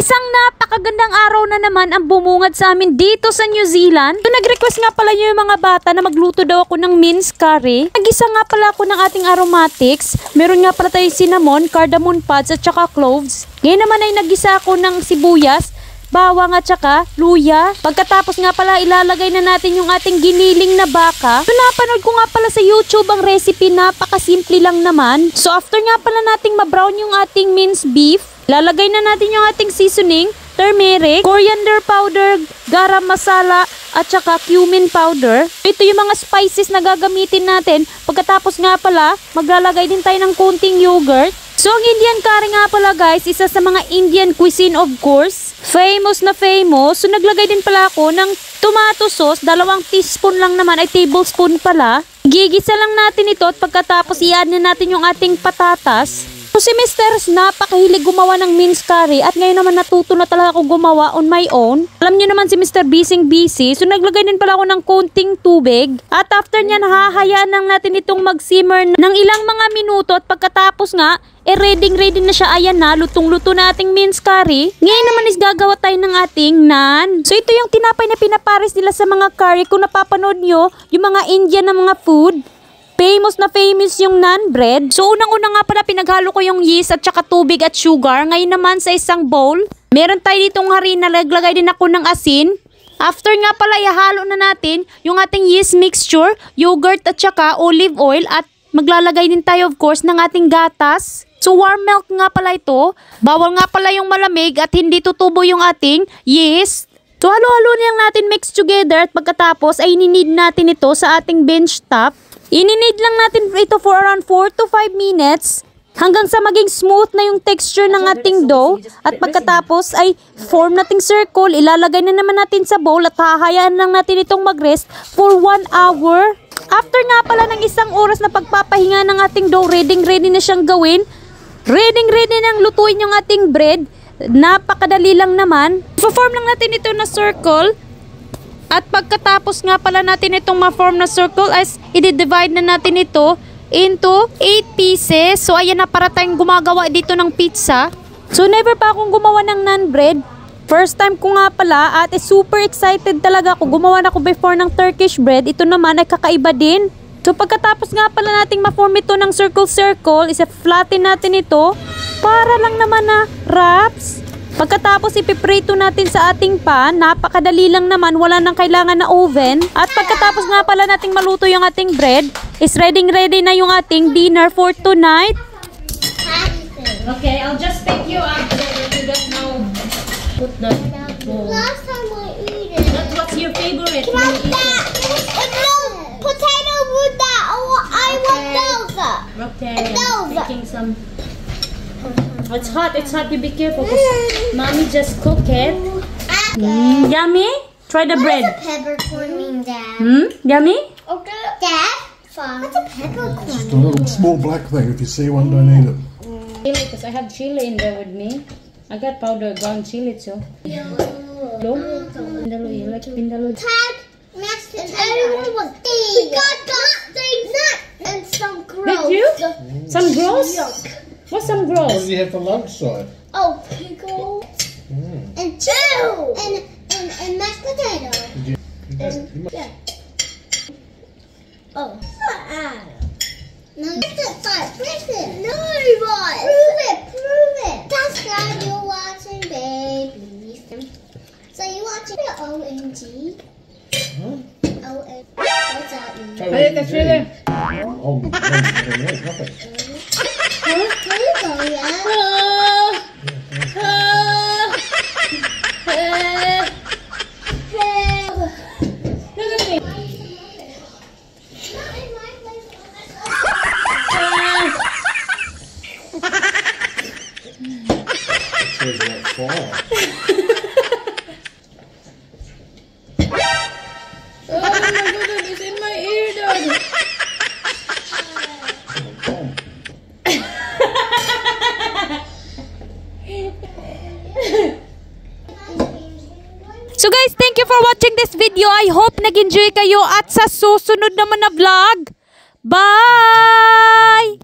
Isang napakagandang araw na naman ang bumungad sa amin dito sa New Zealand. So, nag-request nga pala yung mga bata na magluto daw ako ng mince curry. Nag-isa nga pala ako ng ating aromatics. Meron nga pala tayo cinnamon, cardamom pods at saka cloves. Ngayon naman ay nag-isa ako ng sibuyas, bawang at saka luya. Pagkatapos nga pala ilalagay na natin yung ating giniling na baka. So napanood ko nga pala sa YouTube ang recipe, napakasimple lang naman. So after nga pala nating ma-brown yung ating minced beef, lalagay na natin yung ating seasoning, turmeric, coriander powder, garam masala at saka cumin powder. Ito yung mga spices na gagamitin natin. Pagkatapos nga pala maglalagay din tayo ng konting yogurt. So, ang Indian curry nga pala guys, isa sa mga Indian cuisine of course. Famous na famous. So, naglagay din pala ako ng tomato sauce. 2 teaspoon lang naman, ay tablespoon pala. Gigisa lang natin ito at pagkatapos i-add na natin yung ating patatas. So, si Mr. napakahilig gumawa ng minced curry at ngayon naman natuto na talaga ako gumawa on my own. Alam niyo naman si Mr. busy. So, naglagay din pala ako ng konting tubig. At after niya, nahahayaan lang natin itong mag-simmer ng ilang mga minuto at pagkatapos nga, ready na siya. Ayan na, lutong-luto na ating minced curry. Ngayon naman is gagawa tayo ng ating naan. So, ito yung tinapay na pinapares nila sa mga curry. Kung napapanood nyo, yung mga Indian na mga food. Famous na famous yung naan bread. So, unang-una nga pala pinaghalo ko yung yeast at saka tubig at sugar. Ngayon naman sa isang bowl, meron tayo ditong harina. Naglagay din ako ng asin. After nga pala, ihalo na natin yung ating yeast mixture, yogurt at saka olive oil. At maglalagay din tayo of course ng ating gatas. So, warm milk nga pala ito. Bawal nga pala yung malamig at hindi tutubo yung ating yeast. So, halo-halo lang natin mix together at pagkatapos ay ininid natin ito sa ating bench top. Ininid lang natin ito for around 4 to 5 minutes hanggang sa maging smooth na yung texture ng ating dough. At pagkatapos ay form nating circle, ilalagay na naman natin sa bowl at hahayaan lang natin itong mag-rest for 1 hour. After nga pala ng 1 oras na pagpapahinga ng ating dough, ready na siyang gawin. Ready nang lutuin yung ating bread. Napakadali lang naman. I-form lang natin ito na circle. At pagkatapos nga pala natin itong ma-form na circle, as i-divide na natin ito into 8 pieces. So ayan na, para tayong gumagawa dito ng pizza. So never pa akong gumawa ng naan bread. First time ko nga pala at super excited talaga ako. Gumawa na ako before ng Turkish bread. Ito naman ay kakaiba din. So pagkatapos nga pala nating ma-form ito ng circle, isa-flatten natin ito para lang naman na wraps. Pagkatapos ipiprito natin sa ating pan, napakadali lang naman, wala nang kailangan na oven. At pagkatapos nga pala nating maluto yung ating bread, is ready na yung ating dinner for tonight. Okay, I'll just pick you up so that you don't know. Put the bowl. Last time I eat it. What's your favorite? Can I have that? No, potato with that. I want those. Okay, Those. I'm making some. It's hot, you be careful because mommy just cook it. Yummy? Try the bread. What's a peppercorn mean, Dad? Yummy? Okay. Dad? What's a peppercorn? Just a little small black thing. If you see one, don't eat it. Chili, because I have chili in there with me. I got powder ground chili too. Hello? Pindalo, you like pindalo? Dad, mashed potato. Everyone was We got things and some gross. Did you? Some gross? What's some gross? What do you have for lunch side? Oh, pickle. And two. And mashed potato. Yeah. Oh. No, press it. No, what? Prove it. That's why you're watching, baby. So you watching the OMG? Huh? OMG. What's that mean? Hey, that's really. Oh, nothing. Here you go, yeah. Look at me. Says that fire. Oh my goodness, it's in my ear, Dad. So guys, thank you for watching this video. I hope nag-enjoy kayo at sa susunod naman na vlog. Bye!